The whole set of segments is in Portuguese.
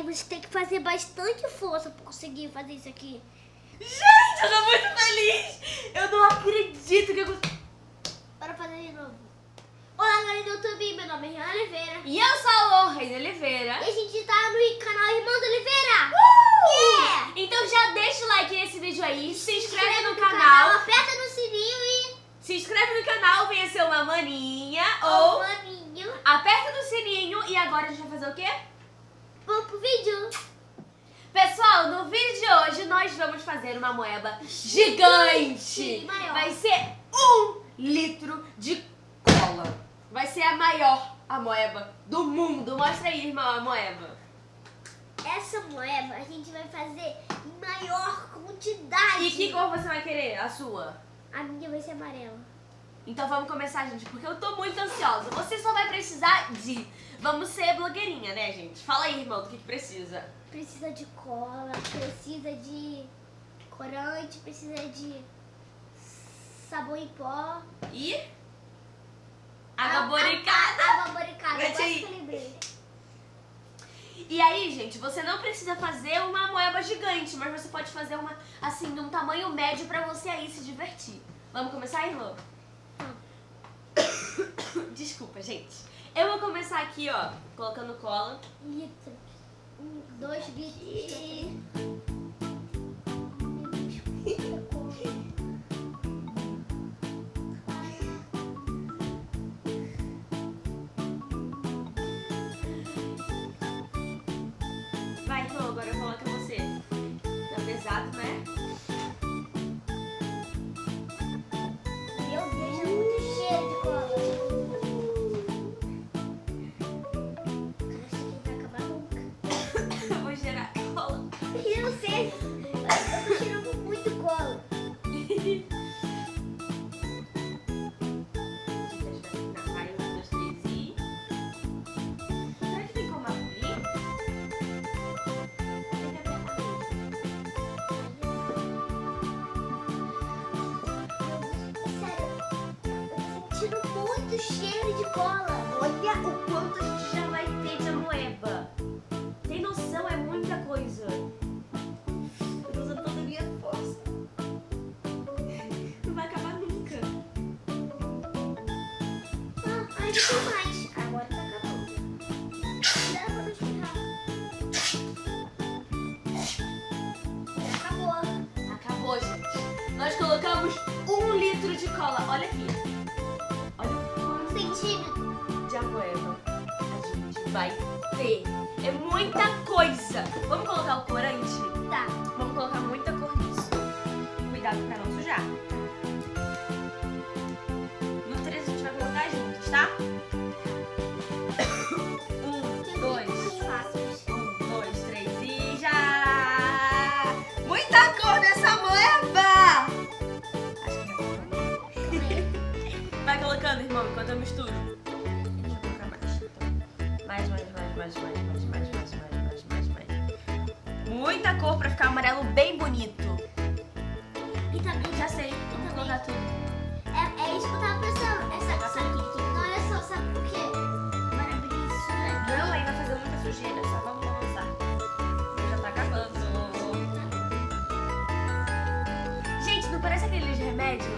você tem que fazer bastante força pra conseguir fazer isso aqui. Gente, eu tô muito feliz! Eu não acredito que eu... Bora fazer de novo. Olá, galera do YouTube, meu nome é Renan Oliveira. E eu sou a Lorraine Oliveira. E a gente tá no canal Irmã do Oliveira. Yeah! Então já deixa o like nesse vídeo aí, se inscreve no canal, aperta no sininho e... se inscreve no canal, venha ser uma maninha ou maninho. aperta no sininho e agora a gente vai fazer o quê? Vamos pro vídeo. Pessoal, no vídeo de hoje nós vamos fazer uma moeba gigante. Maior. Vai ser 1 litro de cola. Vai ser a maior moeba do mundo. Mostra aí, irmão, a moeba. Essa moeba a gente vai fazer em maior quantidade. E que cor você vai querer? A sua? A minha vai ser amarela. Então vamos começar, gente, porque eu tô muito ansiosa. Você só vai precisar de... Vamos ser blogueirinha, né, gente? Fala aí, irmão, do que precisa. Precisa de cola, precisa de corante, precisa de sabão em pó. E... água boricada. Água boricada, Mete agora aí. que eu lembrei. E aí, gente, você não precisa fazer uma moeba gigante, mas você pode fazer uma, assim, num tamanho médio pra você aí se divertir. Vamos começar, irmão? Desculpa, gente. Eu vou começar aqui, ó, colocando cola. Litro. 2 litros. Vai, irmão, agora coloca você. Tá pesado, né? Meu Deus, é muito cheio de cola. Cara, isso aqui não vai acabar nunca. Eu vou gerar cola. Eu não sei. Eu tô tirando muito cola. Vai, 1, 2, 3 e... Será que tem como abrir? Tem que apertar Sério, eu tô sentindo muito cheiro de cola. Olha o quanto a gente já vai ter de amoeba. Tem noção? É muita coisa. Eu tô usando toda a minha força. Não vai acabar nunca. Ah, ainda tem mais. Agora tá acabando. Dá pra não espirrar. Acabou. Acabou, gente. Nós colocamos 1 litro de cola. Olha aqui. Olha o quanto Centímetro. de amoeba a gente vai ter. É muita coisa. Vamos colocar o corante? Tá. Vamos colocar muita cor nisso. Cuidado pra não sujar. No 3 a gente vai colocar juntos, tá? 1, 2, Muito fáceis. 1, 2, 3 e já! Muita cor nessa moeba! Acho que é. Vai colocando, irmão, enquanto eu misturo. Deixa eu colocar mais. Então. Mais. Muita cor pra ficar amarelo bem bonito. E também Já sei, vamos colocar tudo. é isso que eu tava pensando. Vai passar tudo. Não, olha só, sabe por quê? Para abrir isso, né? Não, aí vai fazer muita sujeira, só vamos começar. Já tá acabando. Gente, não parece aqueles remédios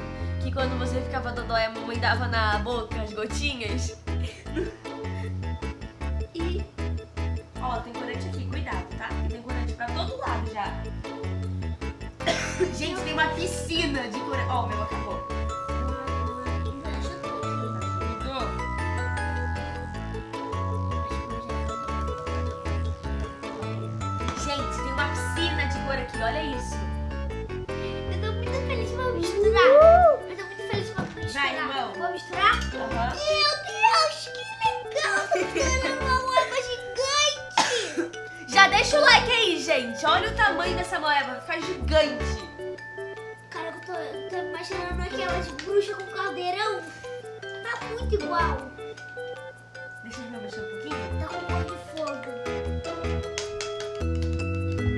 que quando você ficava dodói a mamãe dava na boca as gotinhas? E... ó, tem corante aqui, cuidado, tá? Porque tem corante pra todo lado já. Gente, tem uma piscina de corante. Ó, o meu acabou. Tudo. Gente, tem uma piscina de cor aqui, olha isso. Eu tô muito feliz pra misturar. Eu tô muito feliz pra misturar. Vai, irmão. Vou misturar? Aham. Meu Deus, que legal! Tô vendo uma moeba gigante! Já deixa o like aí, gente. Olha o tamanho dessa moeba, vai ficar gigante. Cara, eu tô imaginando aquelas bruxas com caldeirão. Tá muito igual. Deixa eu mexer um pouquinho. Tá com cor de fogo.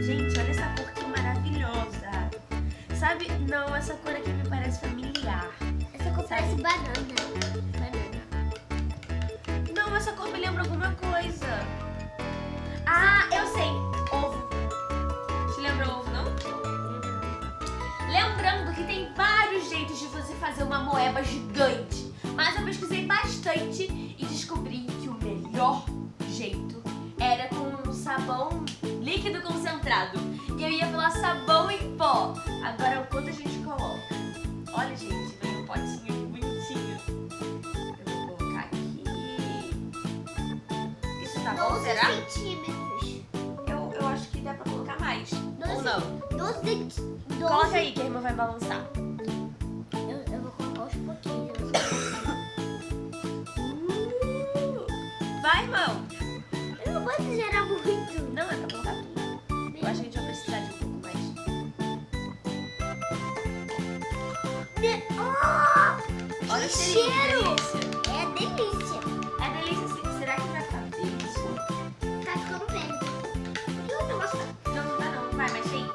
Gente, olha essa cor que maravilhosa. Sabe, não, essa cor aqui me parece familiar. Essa cor parece banana. Não, essa cor me lembra alguma coisa. Ah, eu sei. uma moeba gigante. Mas eu pesquisei bastante e descobri que o melhor jeito era com sabão líquido concentrado. E eu ia falar sabão em pó. Agora, o quanto a gente coloca? Olha, gente, vem um potinho aqui bonitinho. Eu vou colocar aqui. Isso tá bom, 12 será? centímetros. Eu acho que dá pra colocar mais. Ou não? 12. Coloca aí que a irmã vai balançar. Eu vou colocar aos pouquinhos. Vai, irmão. Eu não posso gerar muito. Não, é pra colocar tudo. Eu acho que a gente vai precisar de um pouco mais. Olha o Que cheirinho. cheiro! É delícia. É delícia, sim. Será que vai ficar verde? Tá ficando verde. E o negócio tá... Não, não tá não. Vai, mexe aí.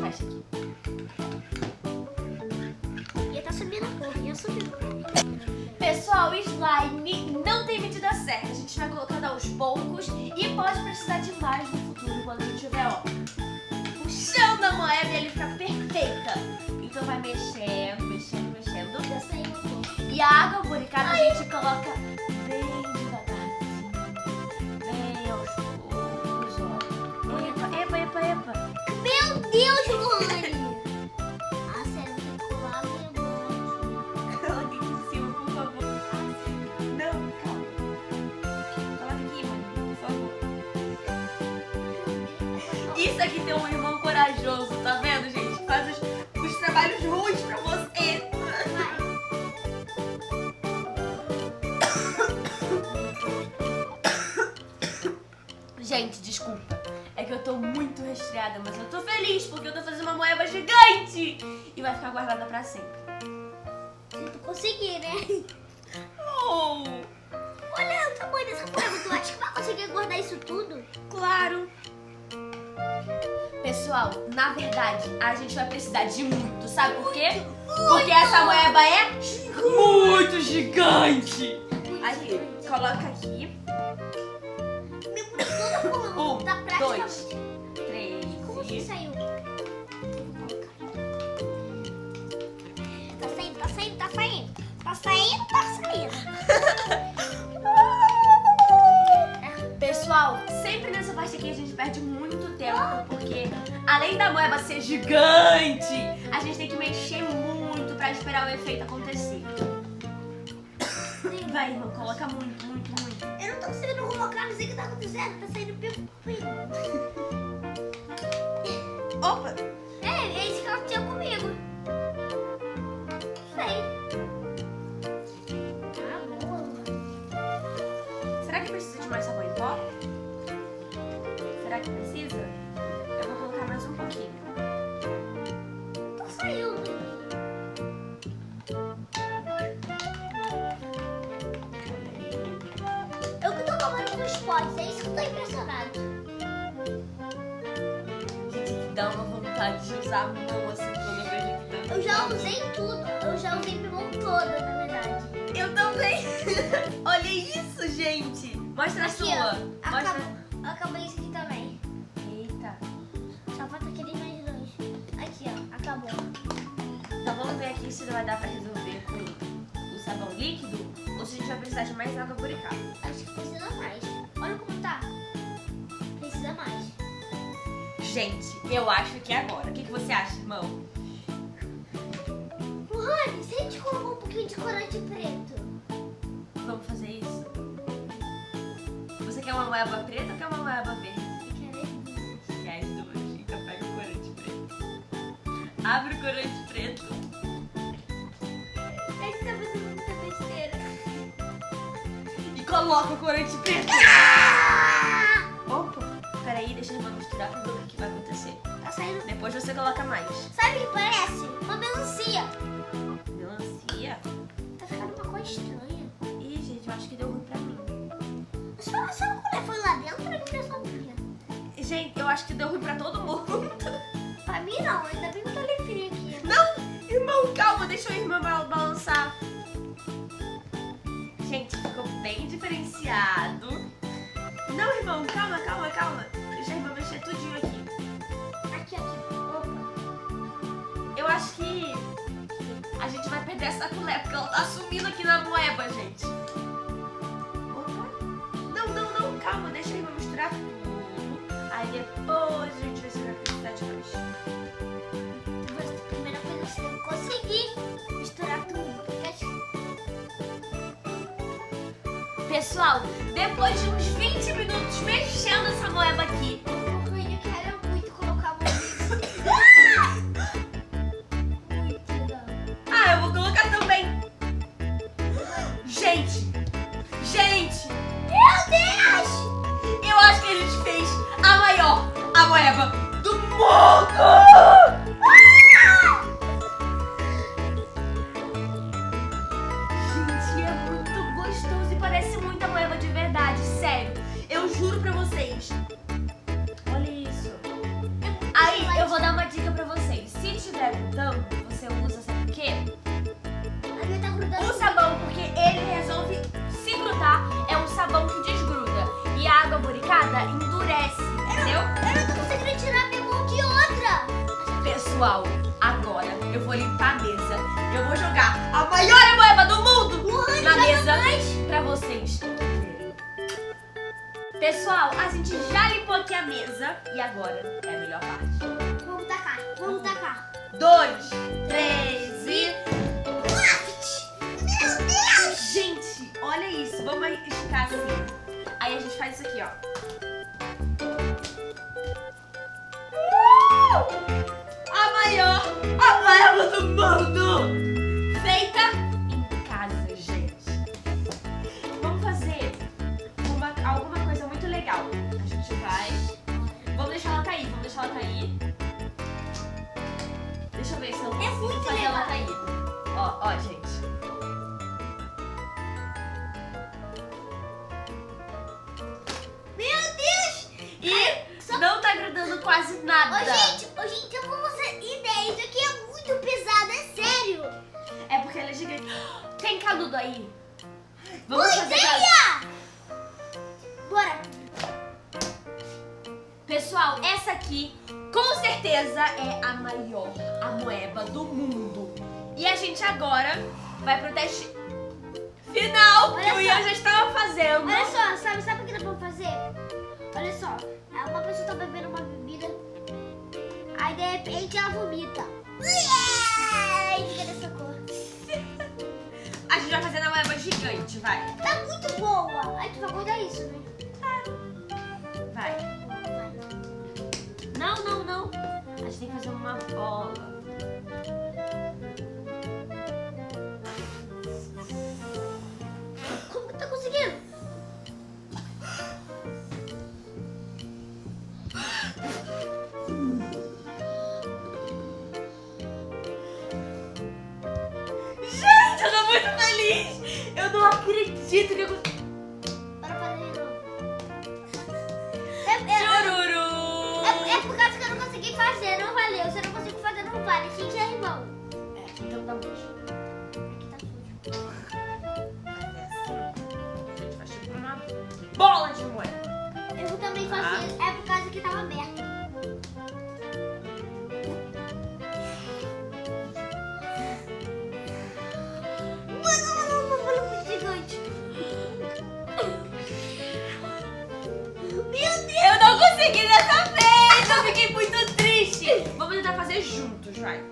Fecha aqui. Ia tá subindo a cor. Ia subindo. Pessoal, o slime não tem medida certa. A gente vai colocando aos poucos e pode precisar de mais no futuro quando a gente tiver, ó, puxando a moeda e ele fica perfeita. Então vai mexendo, mexendo, mexendo. Já saiu a cor. E a água buricada a gente coloca bem devagarzinho, bem aos poucos, ó. Epa, epa, epa, epa. Meu Deus, Luane! Ah, sério, tem que colar a minha mão. Coloca aqui em cima, por favor. Não, calma. Coloca aqui, mano, por favor. Isso aqui tem um irmão corajoso, tá vendo, gente? Faz os trabalhos ruins pra você. Vai. Gente, desculpa. É que eu tô muito resfriada, mas eu tô feliz porque eu tô fazendo uma moeba gigante. E vai ficar guardada pra sempre. Se tu conseguir, né? Oh, Olha o tamanho dessa moeda. Tu acha que vai conseguir guardar isso tudo? claro. Pessoal, na verdade, a gente vai precisar de muito. Sabe por quê? Porque essa moeba é muito gigante. Aqui, coloca aqui. Meu Deus, toda pulando. Tá praticamente... 2, 3. Como que saiu? Tá saindo, tá saindo, tá saindo. Tá saindo, tá saindo. Pessoal, sempre nessa parte aqui a gente perde muito tempo, porque além da moeba ser gigante, a gente tem que mexer muito pra esperar o efeito acontecer. Vai, irmão, coloca muito, muito, muito. Eu não tô conseguindo colocar, não sei o que tá acontecendo. Tá saindo pipo. Opa! É isso que ela tinha comigo. Sei. Ah, boa. Será que precisa de mais sabão em pó? Será que precisa? Eu vou colocar mais um pouquinho. Tá saindo. Eu que tô acabando com os potes, é isso que eu tô impressionado. Gente, dá uma vontade de usar a mão assim quando eu vejo aqui tanto. Eu já usei tudo. Eu já usei minha mão toda, na verdade. Eu também! Olha isso, gente! Mostra a Aqui, sua! ó. Mostra. Acabou isso aqui também. Eita! Só falta aquele mais dois. Aqui, ó. Acabou. Então vamos ver aqui se vai dar pra resolver com o sabão líquido ou se a gente vai precisar de mais água buricada. Acho que precisa mais. Olha como tá. Precisa mais. Gente, eu acho que é agora. O que você acha, irmão? Rony, se a gente colocar um pouquinho de corante preto? Vamos fazer isso? Você quer uma moeba preta ou quer uma moeba verde? Eu quero as duas. Quer as duas? Então pega o corante preto. Abre o corante preto. A gente tá fazendo muita besteira. E coloca o corante preto. Opa, peraí, deixa a irmã misturar pra ver o que vai acontecer. Tá saindo. Depois você coloca mais. Sabe o que parece? Uma melancia. Melancia? Tá ficando uma coisa estranha. Ih, gente, eu acho que deu ruim pra mim. Só a colher foi lá dentro ou impressão minha? Gente, eu acho que deu ruim pra todo mundo. Pra mim não, ainda bem que eu tô limpinho aqui. Não, irmão, calma, deixa o irmão balançar. Gente, ficou bem diferenciado. Não, irmão, calma, calma, calma. Deixa a irmã mexer tudinho aqui. Aqui, aqui. Opa. Eu acho que a gente vai perder sacolé, porque ela tá sumindo aqui na moeba, gente. Opa. Não, calma, deixa eu misturar tudo. Aí depois a gente vai segurar a quantidade de nós. Mas a primeira coisa você tem que conseguir misturar tudo. Pessoal, depois de uns 20 minutos mexendo essa moeba aqui, Eu quero muito colocar a mão muito legal. ah, eu vou colocar também. Gente, Meu Deus! eu acho que a gente fez a maior moeba do mundo! Gente, é muito gostoso e parece muita moeba de verdade, sério. Eu juro pra vocês. Olha isso. Aí, eu vou dar uma dica pra vocês. Se tiver grudando, você usa, sabe o quê? A minha tá grudando. O sabão, porque ele resolve se grudar, é um sabão que desgruda. E a água boricada endurece, entendeu? Eu não tô conseguindo tirar minha mão de outra. Pessoal, agora eu vou limpar a mesa. Eu vou jogar a maior moeba do mundo Luane, na joga mesa mais. pra vocês verem. Pessoal, a gente já limpou aqui a mesa. E agora é a melhor parte. Vamos tacar, vamos tacar. 2, 3 e... Meu Deus! Gente, olha isso. Vamos esticar assim. Aí a gente faz isso aqui, ó. A maior do mundo! Feita em casa, gente. Vamos fazer alguma coisa muito legal. A gente vai... Vamos deixar ela cair, Deixa eu ver se eu consigo muito fazer legal. ela cair. Ó, gente. Meu Deus! E não tá grudando quase nada. Ô, gente, eu vou mostrar ideia. Isso aqui é muito pesado, é sério. É porque ela é gigante. Tem canudo aí? Boa Vamos fazer canudo. ideia! Bora. Pessoal, essa aqui com certeza é a maior moeba do mundo. E a gente agora vai pro teste final que Olha o Ian só. já estava fazendo. Olha só, sabe o que dá pra fazer? Olha só, uma pessoa tá bebendo uma bebida, aí de repente ela vomita. Aí fica dessa cor. A gente vai fazer na moeba gigante, vai. Tá muito boa. Aí tu vai guardar isso, né? Vai. Não. A gente tem que fazer uma bola. Como que tá conseguindo? Gente, eu tô muito feliz. Eu não acredito que eu consegui. Bora fazer de novo. Chururu. É por causa que eu não consegui fazer, não valeu. Se eu não consigo fazer, não vale. A gente é irmão. Então dá um beijo. Aqui tá sujo. A gente faz tipo uma bola de moeda. Eu vou também fazer. É por causa que tava aberto. Gigante. Meu Deus! Eu não consegui dessa vez! Eu fiquei muito triste! Vamos tentar fazer juntos, vai.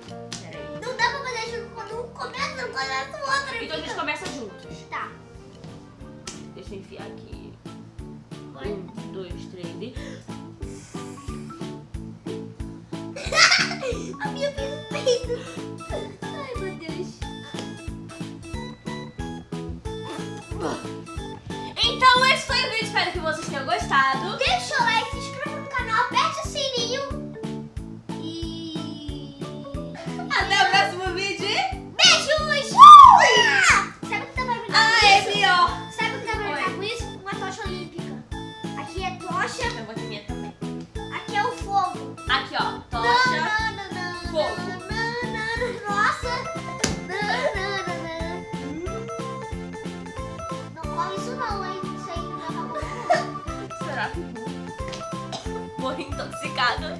Peraí. Não dá pra fazer junto quando um começa, não começa o outro. Então a gente começa juntos. Tá. Deixa eu enfiar aqui. Vai. 1, 2, 3 e... A minha fez um peito. Ai, meu Deus. Então esse foi o vídeo, espero que vocês tenham gostado. Deixa o like, se inscreva no canal, aperte o sininho. E... Até o próximo vídeo. Beijos! Sabe o que dá pra brincar Ah, com é isso? pior. Sabe o que dá pra brincar Oi. com isso? Uma tocha olímpica. Aqui é tocha, Eu vou ter minha também. aqui é o fogo. Aqui, ó. Tocha. Fogo. Nossa! Não come isso não, hein? Isso aí não dá pra comer. Será que eu morri intoxicada?